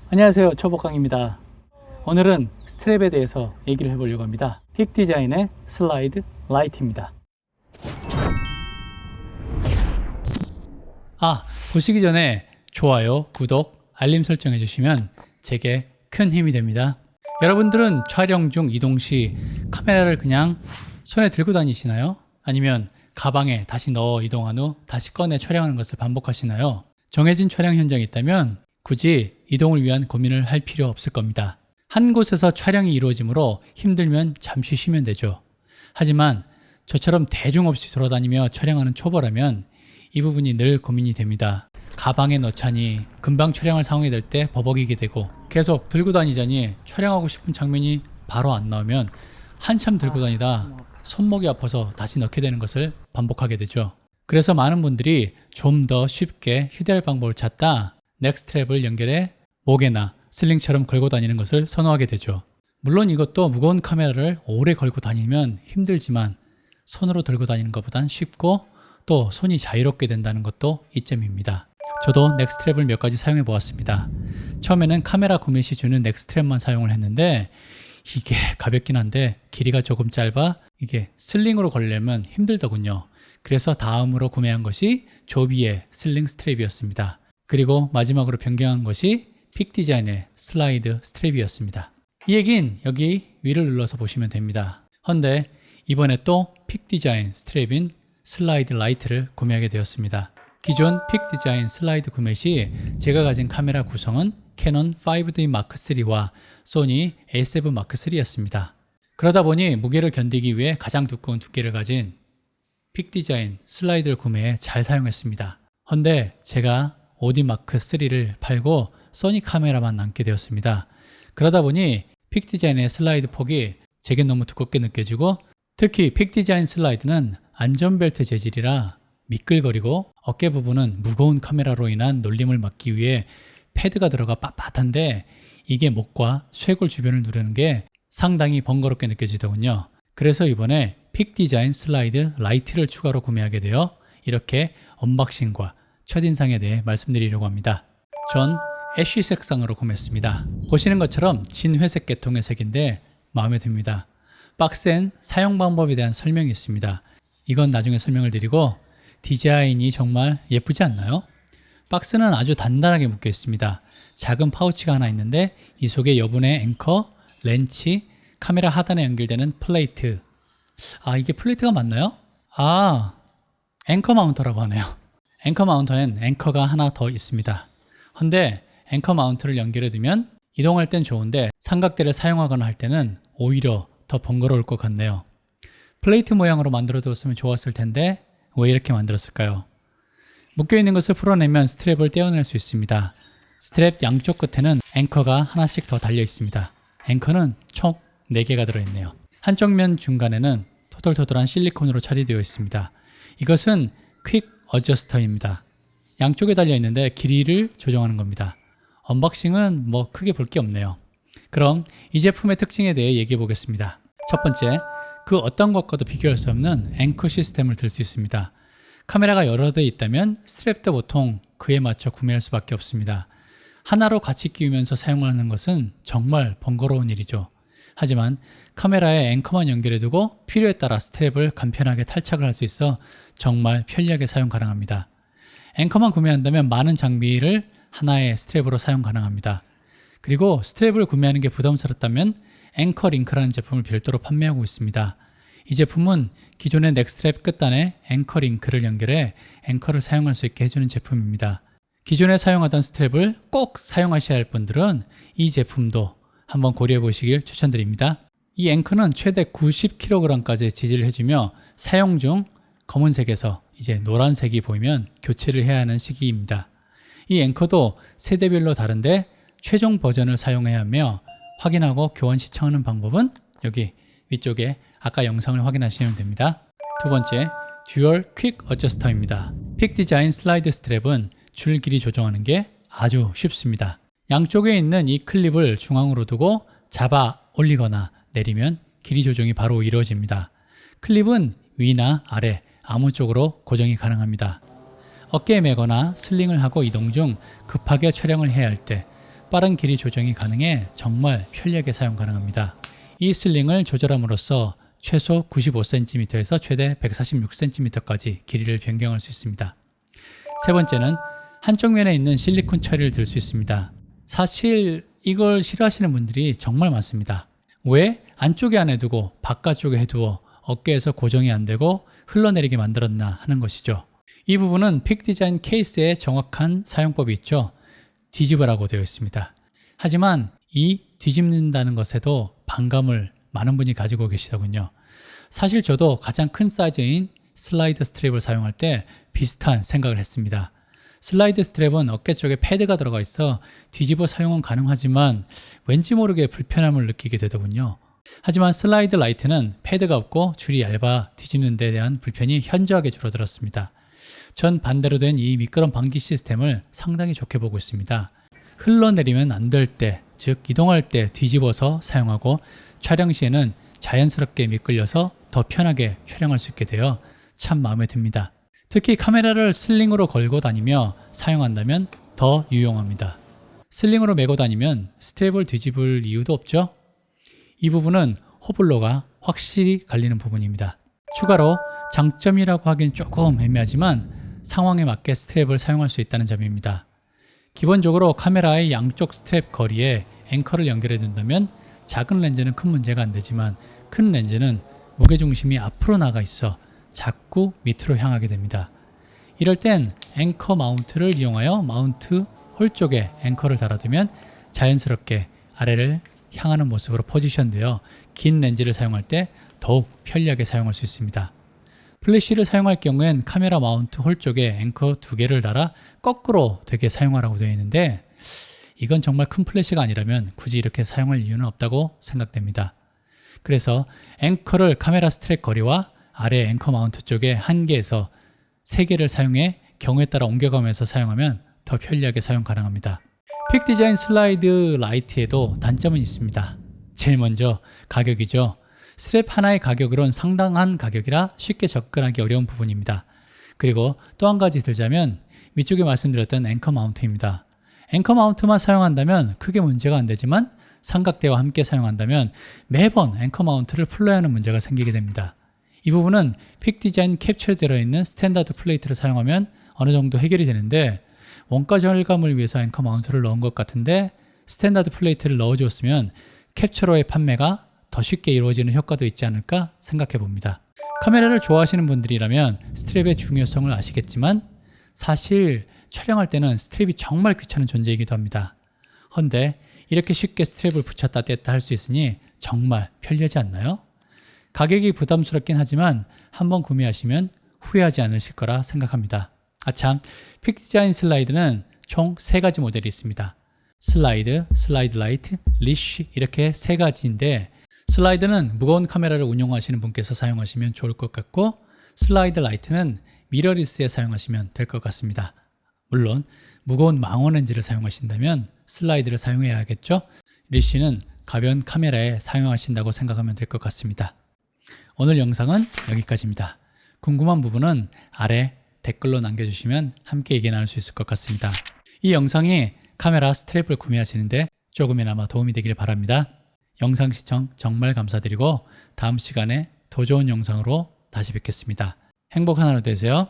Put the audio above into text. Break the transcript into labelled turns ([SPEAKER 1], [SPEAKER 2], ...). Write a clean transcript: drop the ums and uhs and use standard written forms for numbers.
[SPEAKER 1] 안녕하세요, 초복강입니다. 오늘은 스트랩에 대해서 얘기를 해보려고 합니다. 픽 디자인의 슬라이드 라이트입니다. 보시기 전에 좋아요, 구독, 알림 설정 해주시면 제게 큰 힘이 됩니다. 여러분들은 촬영 중 이동 시 카메라를 그냥 손에 들고 다니시나요? 아니면 가방에 다시 넣어 이동한 후 다시 꺼내 촬영하는 것을 반복하시나요? 정해진 촬영 현장이 있다면 굳이 이동을 위한 고민을 할 필요 없을 겁니다. 한 곳에서 촬영이 이루어지므로 힘들면 잠시 쉬면 되죠. 하지만 저처럼 대중 없이 돌아다니며 촬영하는 초보라면 이 부분이 늘 고민이 됩니다. 가방에 넣자니 금방 촬영할 상황이 될 때 버벅이게 되고 계속 들고 다니자니 촬영하고 싶은 장면이 바로 안 나오면 한참 들고 다니다 손목이 아파서 다시 넣게 되는 것을 반복하게 되죠. 그래서 많은 분들이 좀 더 쉽게 휴대할 방법을 찾다 넥스트랩을 연결해 목에나 슬링처럼 걸고 다니는 것을 선호하게 되죠. 물론 이것도 무거운 카메라를 오래 걸고 다니면 힘들지만 손으로 들고 다니는 것보단 쉽고 또 손이 자유롭게 된다는 것도 이점입니다. 저도 넥스트랩을 몇 가지 사용해 보았습니다. 처음에는 카메라 구매 시 주는 넥스트랩만 사용을 했는데 이게 가볍긴 한데 길이가 조금 짧아 이게 슬링으로 걸려면 힘들더군요. 그래서 다음으로 구매한 것이 조비의 슬링 스트랩이었습니다. 그리고 마지막으로 변경한 것이 픽 디자인의 슬라이드 스트랩이었습니다. 이 얘긴 여기 위를 눌러서 보시면 됩니다. 헌데 이번에 또 픽 디자인 스트랩인 슬라이드 라이트를 구매하게 되었습니다. 기존 픽 디자인 슬라이드 구매 시 제가 가진 카메라 구성은 캐논 5D 마크3와 소니 A7 마크3였습니다. 그러다 보니 무게를 견디기 위해 가장 두꺼운 두께를 가진 픽 디자인 슬라이드를 구매해 잘 사용했습니다. 헌데 제가 5D 마크3를 팔고 소니 카메라만 남게 되었습니다. 그러다 보니 픽 디자인의 슬라이드 폭이 제겐 너무 두껍게 느껴지고 특히 픽 디자인 슬라이드는 안전벨트 재질이라 미끌거리고 어깨 부분은 무거운 카메라로 인한 놀림을 막기 위해 패드가 들어가 빳빳한데 이게 목과 쇄골 주변을 누르는 게 상당히 번거롭게 느껴지더군요. 그래서 이번에 픽 디자인 슬라이드 라이트를 추가로 구매하게 되어 이렇게 언박싱과 첫인상에 대해 말씀드리려고 합니다. 전 애쉬 색상으로 구매했습니다. 보시는 것처럼 진회색 계통의 색인데 마음에 듭니다. 박스엔 사용 방법에 대한 설명이 있습니다. 이건 나중에 설명을 드리고 디자인이 정말 예쁘지 않나요? 박스는 아주 단단하게 묶여 있습니다. 작은 파우치가 하나 있는데 이 속에 여분의 앵커, 렌치, 카메라 하단에 연결되는 플레이트. 이게 플레이트가 맞나요? 앵커 마운터라고 하네요. 앵커 마운터엔 앵커가 하나 더 있습니다. 헌데 앵커 마운트를 연결해 두면 이동할 땐 좋은데 삼각대를 사용하거나 할 때는 오히려 더 번거로울 것 같네요. 플레이트 모양으로 만들어 두었으면 좋았을 텐데 왜 이렇게 만들었을까요? 묶여있는 것을 풀어내면 스트랩을 떼어낼 수 있습니다. 스트랩 양쪽 끝에는 앵커가 하나씩 더 달려 있습니다. 앵커는 총 4개가 들어있네요. 한쪽 면 중간에는 토돌토돌한 실리콘으로 처리되어 있습니다. 이것은 퀵 어저스터입니다. 양쪽에 달려 있는데 길이를 조정하는 겁니다. 언박싱은 뭐 크게 볼 게 없네요. 그럼 이 제품의 특징에 대해 얘기해 보겠습니다. 첫 번째, 그 어떤 것과도 비교할 수 없는 앵커 시스템을 들 수 있습니다. 카메라가 여러 대 있다면 스트랩도 보통 그에 맞춰 구매할 수밖에 없습니다. 하나로 같이 끼우면서 사용하는 것은 정말 번거로운 일이죠. 하지만 카메라에 앵커만 연결해두고 필요에 따라 스트랩을 간편하게 탈착을 할 수 있어 정말 편리하게 사용 가능합니다. 앵커만 구매한다면 많은 장비를 하나의 스트랩으로 사용 가능합니다. 그리고 스트랩을 구매하는 게 부담스럽다면 앵커 링크라는 제품을 별도로 판매하고 있습니다. 이 제품은 기존의 넥스트랩 끝단에 앵커 링크를 연결해 앵커를 사용할 수 있게 해주는 제품입니다. 기존에 사용하던 스트랩을 꼭 사용하셔야 할 분들은 이 제품도 한번 고려해 보시길 추천드립니다. 이 앵커는 최대 90kg까지 지지를 해주며 사용 중 검은색에서 이제 노란색이 보이면 교체를 해야 하는 시기입니다. 이 앵커도 세대별로 다른데 최종 버전을 사용해야 하며 확인하고 교환 시청하는 방법은 여기 위쪽에 아까 영상을 확인하시면 됩니다. 두 번째, 듀얼 퀵 어저스터입니다. 픽 디자인 슬라이드 스트랩은 줄 길이 조정하는 게 아주 쉽습니다. 양쪽에 있는 이 클립을 중앙으로 두고 잡아 올리거나 내리면 길이 조정이 바로 이루어집니다. 클립은 위나 아래 아무 쪽으로 고정이 가능합니다. 어깨에 매거나 슬링을 하고 이동 중 급하게 촬영을 해야 할 때 빠른 길이 조정이 가능해 정말 편리하게 사용 가능합니다. 이 슬링을 조절함으로써 최소 95cm에서 최대 146cm까지 길이를 변경할 수 있습니다. 세 번째는 한쪽 면에 있는 실리콘 처리를 들 수 있습니다. 사실 이걸 싫어하시는 분들이 정말 많습니다. 왜 안쪽에 안 해두고 바깥쪽에 해두어 어깨에서 고정이 안 되고 흘러내리게 만들었나 하는 것이죠. 이 부분은 픽 디자인 케이스에 정확한 사용법이 있죠. 뒤집으라고 되어 있습니다. 하지만 이 뒤집는다는 것에도 반감을 많은 분이 가지고 계시더군요. 사실 저도 가장 큰 사이즈인 슬라이드 스트랩을 사용할 때 비슷한 생각을 했습니다. 슬라이드 스트랩은 어깨 쪽에 패드가 들어가 있어 뒤집어 사용은 가능하지만 왠지 모르게 불편함을 느끼게 되더군요. 하지만 슬라이드 라이트는 패드가 없고 줄이 얇아 뒤집는 데 대한 불편이 현저하게 줄어들었습니다. 전 반대로 된 이 미끄럼 방지 시스템을 상당히 좋게 보고 있습니다. 흘러내리면 안 될 때, 즉 이동할 때 뒤집어서 사용하고 촬영 시에는 자연스럽게 미끌려서 더 편하게 촬영할 수 있게 되어 참 마음에 듭니다. 특히 카메라를 슬링으로 걸고 다니며 사용한다면 더 유용합니다. 슬링으로 메고 다니면 스트랩을 뒤집을 이유도 없죠? 이 부분은 호불호가 확실히 갈리는 부분입니다. 추가로 장점이라고 하긴 조금 애매하지만 상황에 맞게 스트랩을 사용할 수 있다는 점입니다. 기본적으로 카메라의 양쪽 스트랩 거리에 앵커를 연결해 둔다면 작은 렌즈는 큰 문제가 안 되지만 큰 렌즈는 무게중심이 앞으로 나가 있어 자꾸 밑으로 향하게 됩니다. 이럴 땐 앵커 마운트를 이용하여 마운트 홀 쪽에 앵커를 달아두면 자연스럽게 아래를 향하는 모습으로 포지션되어 긴 렌즈를 사용할 때 더욱 편리하게 사용할 수 있습니다. 플래시를 사용할 경우엔 카메라 마운트 홀 쪽에 앵커 2개를 달아 거꾸로 되게 사용하라고 되어 있는데 이건 정말 큰 플래시가 아니라면 굳이 이렇게 사용할 이유는 없다고 생각됩니다. 그래서 앵커를 카메라 스트랩 거리와 아래 앵커 마운트 쪽에 1개에서 3개를 사용해 경우에 따라 옮겨가면서 사용하면 더 편리하게 사용 가능합니다. 픽 디자인 슬라이드 라이트에도 단점은 있습니다. 제일 먼저 가격이죠. 스트랩 하나의 가격으론 상당한 가격이라 쉽게 접근하기 어려운 부분입니다. 그리고 또 한 가지 들자면 위쪽에 말씀드렸던 앵커 마운트입니다. 앵커 마운트만 사용한다면 크게 문제가 안 되지만 삼각대와 함께 사용한다면 매번 앵커 마운트를 풀러야 하는 문제가 생기게 됩니다. 이 부분은 픽 디자인 캡처에 들어있는 스탠다드 플레이트를 사용하면 어느 정도 해결이 되는데 원가 절감을 위해서 앵커 마운트를 넣은 것 같은데 스탠다드 플레이트를 넣어주었으면 캡처로의 판매가 더 쉽게 이루어지는 효과도 있지 않을까 생각해 봅니다. 카메라를 좋아하시는 분들이라면 스트랩의 중요성을 아시겠지만 사실 촬영할 때는 스트랩이 정말 귀찮은 존재이기도 합니다. 헌데 이렇게 쉽게 스트랩을 붙였다 뗐다 할 수 있으니 정말 편리하지 않나요? 가격이 부담스럽긴 하지만 한번 구매하시면 후회하지 않으실 거라 생각합니다. 아참, 픽 디자인 슬라이드는 총 3가지 모델이 있습니다. 슬라이드, 슬라이드 라이트, 리쉬 이렇게 3가지인데 슬라이드는 무거운 카메라를 운용하시는 분께서 사용하시면 좋을 것 같고 슬라이드 라이트는 미러리스에 사용하시면 될 것 같습니다. 물론 무거운 망원 렌즈를 사용하신다면 슬라이드를 사용해야 하겠죠. 리쉬는 가벼운 카메라에 사용하신다고 생각하면 될 것 같습니다. 오늘 영상은 여기까지입니다. 궁금한 부분은 아래 댓글로 남겨주시면 함께 얘기 나눌 수 있을 것 같습니다. 이 영상이 카메라 스트랩을 구매하시는데 조금이나마 도움이 되길 바랍니다. 영상 시청 정말 감사드리고 다음 시간에 더 좋은 영상으로 다시 뵙겠습니다. 행복한 하루 되세요.